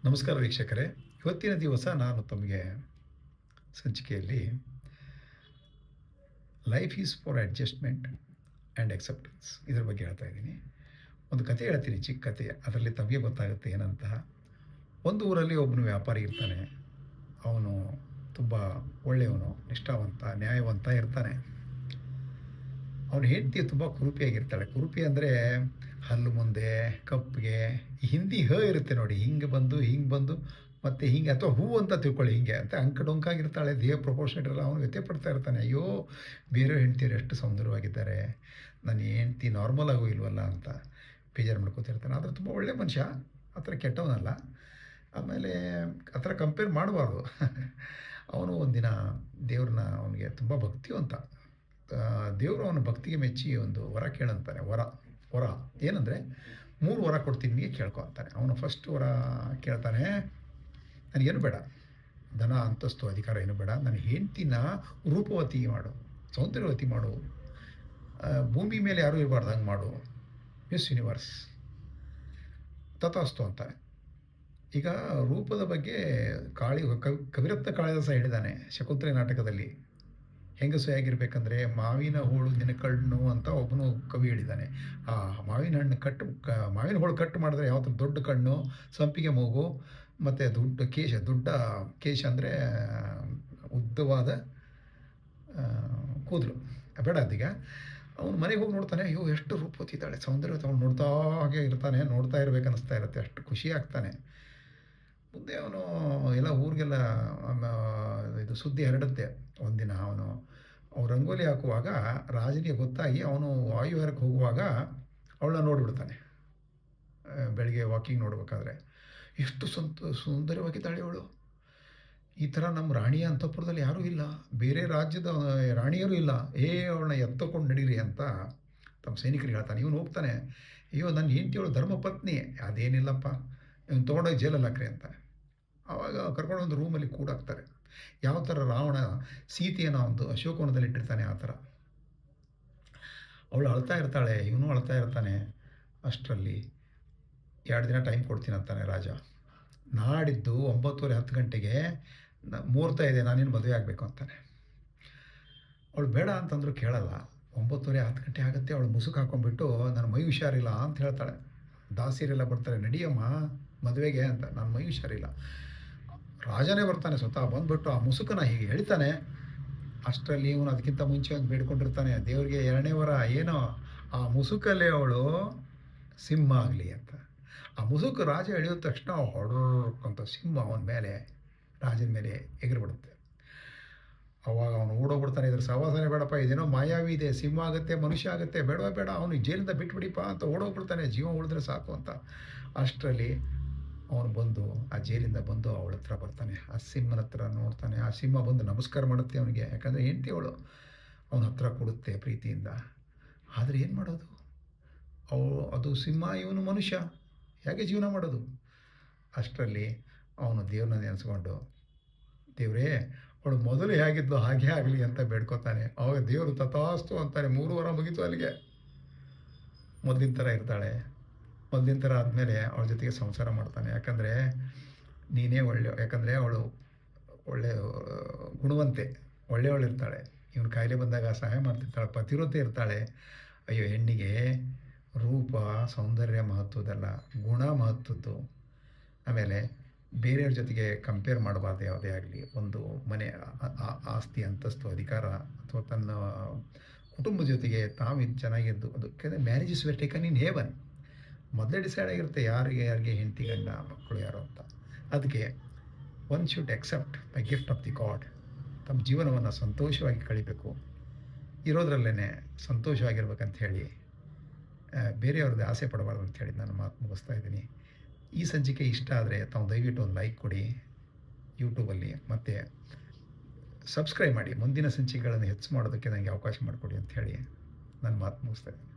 ನಮಸ್ಕಾರ ವೀಕ್ಷಕರೇ. ಇವತ್ತಿನ ದಿವಸ ನಾನು ತಮಗೆ ಸಂಚಿಕೆಯಲ್ಲಿ life is for adjustment and acceptance ಇದರ ಬಗ್ಗೆ ಹೇಳ್ತಾ ಇದ್ದೀನಿ. ಒಂದು ಕಥೆ ಹೇಳ್ತೀನಿ, ಚಿಕ್ಕ ಕಥೆ. ಅದರಲ್ಲಿ ತಮಗೆ ಗೊತ್ತಾಗುತ್ತೆ ಏನಂತ. ಒಂದು ಊರಲ್ಲಿ ಒಬ್ಬನು ವ್ಯಾಪಾರಿ ಇರ್ತಾನೆ. ಅವನು ತುಂಬ ಒಳ್ಳೆಯವನು, ನಿಷ್ಠಾವಂತ, ನ್ಯಾಯವಂತ ಇರ್ತಾನೆ. ಅವನ ಹೆಂಡತಿ ತುಂಬ ಕುರೂಪಿಯಾಗಿರ್ತಾಳೆ. ಕುರೂಪಿ ಅಂದರೆ ಹಲ್ಲು ಮುಂದೆ, ಕಪ್ಪಿಗೆ, ಹಿಂದಿ ಇರುತ್ತೆ ನೋಡಿ, ಹಿಂಗೆ ಬಂದು, ಹಿಂಗೆ ಬಂದು, ಮತ್ತು ಹಿಂಗೆ ಅಥವಾ ಹೂವು ಅಂತ ತಿಳ್ಕೊಳ್ಳಿ, ಹಿಂಗೆ ಅಂತ ಅಂಕ-ಡೊಂಕಾಗಿರ್ತಾಳೆ. ದೇಹ ಪ್ರಪೋರ್ಷನೇಟ್ ಇರಲ್ಲ. ಅವನು ವ್ಯಥೆ ಪಡ್ತಾ ಇರ್ತಾನೆ. ಅಯ್ಯೋ, ಬೇರೆಯವ್ರ ಹೆಂಡ್ತಿಯರು ಎಷ್ಟು ಸುಂದರವಾಗಿದ್ದಾರೆ, ನನ್ನ ಹೆಂಡ್ತಿ ನಾರ್ಮಲ್ ಆಗೂ ಇಲ್ವಲ್ಲ ಅಂತ ಬೇಜಾರು ಮಾಡ್ಕೊತಿರ್ತಾನೆ. ಆದರೆ ತುಂಬ ಒಳ್ಳೆಯ ಮನುಷ್ಯ, ಆ ಥರ ಕೆಟ್ಟವನಲ್ಲ. ಆಮೇಲೆ ಆ ಥರ ಕಂಪೇರ್ ಮಾಡಬಾರ್ದು. ಅವನು ಒಂದಿನ ದೇವ್ರನ್ನ, ಅವನಿಗೆ ತುಂಬ ಭಕ್ತಿವಂತ. ದೇವರು ಅವನ ಭಕ್ತಿಗೆ ಮೆಚ್ಚಿ ಒಂದು ವರ ಕೇಳಂತಾನೆ. ವರ ಏನಂದರೆ, 3 ವರ ಕೊಡ್ತೀನಿ, ನಿಮಗೆ ಕೇಳ್ಕೊ ಅಂತಾನೆ. ಅವನು ಫಸ್ಟ್ ವರ ಕೇಳ್ತಾನೆ, ನನಗೇನು ಬೇಡ, ಧನ, ಅಂತಸ್ತು, ಅಧಿಕಾರ ಏನು ಬೇಡ, ನನ್ನ ಹೆಂಡ್ತಿನ ರೂಪವತಿ ಮಾಡು, ಸೌಂದರ್ಯವತಿ ಮಾಡು, ಭೂಮಿ ಮೇಲೆ ಯಾರೂ ಇರಬಾರ್ದು ಹಂಗೆ ಮಾಡು, ಮಿಸ್ ಯೂನಿವರ್ಸ್, ತಥಾಸ್ತು ಅಂತಾನೆ. ಈಗ ರೂಪದ ಬಗ್ಗೆ ಕವಿರತ್ನ ಕಾಳಿದಾಸ ಹೇಳಿದ್ದಾನೆ ಶಕುಂತಲೆ ನಾಟಕದಲ್ಲಿ. ಹೆಂಗಸು ಹೇಗಿರ್ಬೇಕಂದ್ರೆ, ಮಾವಿನ ಹೋಳು ನಿನಕಣ್ಣು ಅಂತ ಒಬ್ಬನು ಕವಿ ಹೇಳಿದ್ದಾನೆ. ಆ ಮಾವಿನ ಹೋಳು ಕಟ್ ಮಾಡಿದ್ರೆ ಯಾವತ್ತೂ ದೊಡ್ಡ ಕಣ್ಣು, ಸಂಪಿಗೆ ಮೂಗು, ಮತ್ತು ದೊಡ್ಡ ಕೇಶ ಅಂದರೆ ಉದ್ದವಾದ ಕೂದಲು ಬೇಡ. ಅದೀಗ ಅವನು ಮನೆಗೆ ಹೋಗಿ ನೋಡ್ತಾನೆ. ಅಯ್ಯೋ, ಎಷ್ಟು ರೂಪವತಿ ಇದ್ದಾಳೆ, ಸೌಂದರ್ಯವತಿ. ಅವನು ನೋಡ್ತಾ ಹಾಗೆ ಇರ್ತಾನೆ, ನೋಡ್ತಾ ಇರಬೇಕನ್ನಿಸ್ತಾ ಇರುತ್ತೆ, ಅಷ್ಟು ಖುಷಿ ಆಗ್ತಾನೆ. ಮುಂದೆ ಅವನು ಎಲ್ಲ ಊರಿಗೆಲ್ಲ ಇದು ಸುದ್ದಿ ಹರಡುತ್ತೆ. ಒಂದಿನ ಅವ್ರು ರಂಗೋಲಿ ಹಾಕುವಾಗ ರಾಜನಿಗೆ ಗೊತ್ತಾಗಿ ಅವನು ವಾಯುವಿಹಾರಕ್ಕೆ ಹೋಗುವಾಗ ಅವಳನ್ನ ನೋಡಿಬಿಡ್ತಾನೆ. ಬೆಳಗ್ಗೆ ವಾಕಿಂಗ್ ನೋಡ್ಬೇಕಾದ್ರೆ, ಎಷ್ಟು ಸುಂದರವಾಗಿದ್ದಾಳೆ ಅವಳು, ಈ ಥರ ನಮ್ಮ ರಾಣಿಯ ಅಂತಃಪುರದಲ್ಲಿ ಯಾರೂ ಇಲ್ಲ, ಬೇರೆ ರಾಜ್ಯದ ರಾಣಿಯರೂ ಇಲ್ಲ, ಅವಳನ್ನ ಎತ್ತಕೊಂಡು ನಡೀರಿ ಅಂತ ತಮ್ಮ ಸೈನಿಕರಿಗೆ ಹೇಳ್ತಾನೆ. ಇವನು ಹೋಗ್ತಾನೆ, ಅಯ್ಯೋ, ನನ್ನ ಹೆಂಡತಿಯವಳು ಧರ್ಮಪತ್ನಿ, ಅದೇನಿಲ್ಲಪ್ಪ, ಇವನು ತೊಗೊಂಡೋಗಿ ಜೈಲಲ್ಲಿ ಹಾಕ್ರಿ ಅಂತ. ಆವಾಗ ಕರ್ಕೊಂಡು ಒಂದು ರೂಮಲ್ಲಿ ಕೂಡಾಕ್ತಾರೆ. ಯಾವ ಥರ ರಾವಣ ಸೀತೆಯನ್ನು ಒಂದು ಅಶೋಕವನದಲ್ಲಿ ಇಟ್ಟಿರ್ತಾನೆ ಆ ಥರ. ಅವಳು ಅಳ್ತಾ ಇರ್ತಾಳೆ, ಇವನು ಅಳ್ತಾ ಇರ್ತಾನೆ. ಅಷ್ಟರಲ್ಲಿ 2 ದಿನ ಟೈಮ್ ಕೊಡ್ತೀನಿ ಅಂತಾನೆ ರಾಜ. ನಾಡಿದ್ದು 9:30 10 ಗಂಟೆಗೆ ಮುಹೂರ್ತ ಇದೆ, ನಾನೇನು ಮದುವೆ ಆಗಬೇಕು ಅಂತಾನೆ. ಅವಳು ಬೇಡ ಅಂತಂದರೂ ಕೇಳಲ್ಲ. 9:30 10 ಗಂಟೆ ಆಗುತ್ತೆ. ಅವಳು ಮುಸುಕು ಹಾಕೊಂಡ್ಬಿಟ್ಟು, ನನ್ನ ಮೈ ಹುಷಾರಿಲ್ಲ ಅಂತ ಹೇಳ್ತಾಳೆ. ದಾಸಿಯರೆಲ್ಲ ಬರ್ತಾರೆ, ನಡಿಯಮ್ಮ ಮದುವೆಗೆ ಅಂತ. ನನ್ನ ಮೈ ಹುಷಾರಿಲ್ಲ. ರಾಜನೇ ಬರ್ತಾನೆ ಸ್ವತಃ, ಬಂದುಬಿಟ್ಟು ಆ ಮುಸುಕನ್ನು ಹೀಗೆ ಹೇಳ್ತಾನೆ. ಅಷ್ಟರಲ್ಲಿ ಇವನು ಅದಕ್ಕಿಂತ ಮುಂಚೆ ಒಂದು ಬೇಡ್ಕೊಂಡಿರ್ತಾನೆ ದೇವರಿಗೆ 2ನೇ ವರ, ಏನೋ ಆ ಮುಸುಕಲ್ಲಿ ಅವಳು ಸಿಂಹ ಆಗಲಿ ಅಂತ. ಆ ಮುಸುಕು ರಾಜ ಎಳೆಯೋದ ತಕ್ಷಣ ಹೊಡರ್ಕಂತ ಸಿಂಹ ಅವನ ಮೇಲೆ, ರಾಜನ ಮೇಲೆ ಎಗರ್ಬಿಡುತ್ತೆ. ಅವಾಗ ಅವನು ಓಡೋಗ್ಬಿಡ್ತಾನೆ, ಇದ್ರ ಸಹವಾಸನೆ ಬೇಡಪ್ಪ, ಇದೇನೋ ಮಾಯಾವಿ ಇದೆ, ಸಿಂಹ ಆಗುತ್ತೆ, ಮನುಷ್ಯ ಆಗುತ್ತೆ, ಬೇಡ ಅವನು ಜೈಲಿಂದ ಬಿಟ್ಬಿಡಿಪ್ಪ ಅಂತ ಓಡೋಗ್ಬಿಡ್ತಾನೆ, ಜೀವ ಉಳಿದ್ರೆ ಸಾಕು ಅಂತ. ಅಷ್ಟರಲ್ಲಿ ಅವನು ಬಂದು ಆ ಜೈಲಿಂದ ಬಂದು ಅವಳ ಹತ್ರ ಬರ್ತಾನೆ. ಆ ಸಿಂಹನ ಹತ್ರ ನೋಡ್ತಾನೆ. ಆ ಸಿಂಹ ಬಂದು ನಮಸ್ಕಾರ ಮಾಡುತ್ತೆ ಅವನಿಗೆ, ಯಾಕಂದರೆ ಹೆಂಡತಿ ಅವಳು. ಅವನ ಹತ್ರ ಕೊಡುತ್ತೆ ಪ್ರೀತಿಯಿಂದ. ಆದರೆ ಏನು ಮಾಡೋದು, ಅದು ಸಿಂಹ, ಇವನು ಮನುಷ್ಯ, ಹೇಗೆ ಜೀವನ ಮಾಡೋದು? ಅಷ್ಟರಲ್ಲಿ ಅವನು ದೇವ್ರನ್ನ ನೆನೆಸ್ಕೊಂಡು, ದೇವರೇ, ಅವಳು ಮೊದಲು ಹೇಗಿದ್ದು ಹಾಗೆ ಆಗಲಿ ಅಂತ ಬೇಡ್ಕೊತಾನೆ. ಅವಾಗ ದೇವರು ತಥಾಸ್ತು ಅಂತಾನೆ. 3 ವರ ಮುಗೀತು ಅಲ್ಲಿಗೆ. ಮೊದಲಿನ ಥರ ಇರ್ತಾಳೆ. ಮೊದಲಿನ ಥರ ಆದಮೇಲೆ ಅವಳ ಜೊತೆಗೆ ಸಂಸಾರ ಮಾಡ್ತಾನೆ. ಯಾಕಂದರೆ ನೀನೇ ಯಾಕಂದರೆ ಅವಳು ಒಳ್ಳೆ ಗುಣವಂತೆ, ಒಳ್ಳೆಯವಳಿರ್ತಾಳೆ. ಇವನು ಕಾಯಿಲೆ ಬಂದಾಗ ಸಹಾಯ ಮಾಡ್ತಿರ್ತಾಳೆ, ಪತಿವ್ರತೆ ಇರ್ತಾಳೆ. ಅಯ್ಯೋ, ಹೆಣ್ಣಿಗೆ ರೂಪ ಸೌಂದರ್ಯ ಮಹತ್ವದಲ್ಲ, ಗುಣ ಮಹತ್ವದ್ದು. ಆಮೇಲೆ ಬೇರೆಯವ್ರ ಜೊತೆಗೆ ಕಂಪೇರ್ ಮಾಡಬಾರ್ದು. ಯಾವುದೇ ಆಗಲಿ, ಒಂದು ಮನೆ, ಆಸ್ತಿ, ಅಂತಸ್ತು, ಅಧಿಕಾರ, ಅಥವಾ ತನ್ನ ಕುಟುಂಬದ ಜೊತೆಗೆ ತಾವು ಚೆನ್ನಾಗಿದ್ದು, ಅದಕ್ಕೆ marriage is were taken in heaven. ಮೊದಲೇ ಡಿಸೈಡ್ ಆಗಿರುತ್ತೆ ಯಾರಿಗೆ ಹೆಂಡತಿ, ಗಂಡ, ಮಕ್ಕಳು ಯಾರು ಅಂತ. ಅದಕ್ಕೆ one should accept the gift of the god. ತಮ್ಮ ಜೀವನವನ್ನು ಸಂತೋಷವಾಗಿ ಕಳಿಬೇಕು, ಇರೋದ್ರಲ್ಲೇ ಸಂತೋಷವಾಗಿರ್ಬೇಕಂತ ಹೇಳಿ, ಬೇರೆಯವ್ರದ್ದು ಆಸೆ ಪಡಬಾರ್ದು ಅಂಥೇಳಿ ನಾನು ಮಾತು ಮುಗಿಸ್ತಾ ಇದ್ದೀನಿ. ಈ ಸಂಚಿಕೆ ಇಷ್ಟ ಆದರೆ ತಾವು ದಯವಿಟ್ಟು ಒಂದು ಲೈಕ್ ಕೊಡಿ ಯೂಟ್ಯೂಬಲ್ಲಿ, ಮತ್ತು ಸಬ್ಸ್ಕ್ರೈಬ್ ಮಾಡಿ. ಮುಂದಿನ ಸಂಚಿಕೆಗಳನ್ನು ಹೆಚ್ಚು ಮಾಡೋದಕ್ಕೆ ನನಗೆ ಅವಕಾಶ ಮಾಡಿಕೊಡಿ ಅಂಥೇಳಿ ನಾನು ಮಾತು ಮುಗಿಸ್ತಾ ಇದ್ದೀನಿ.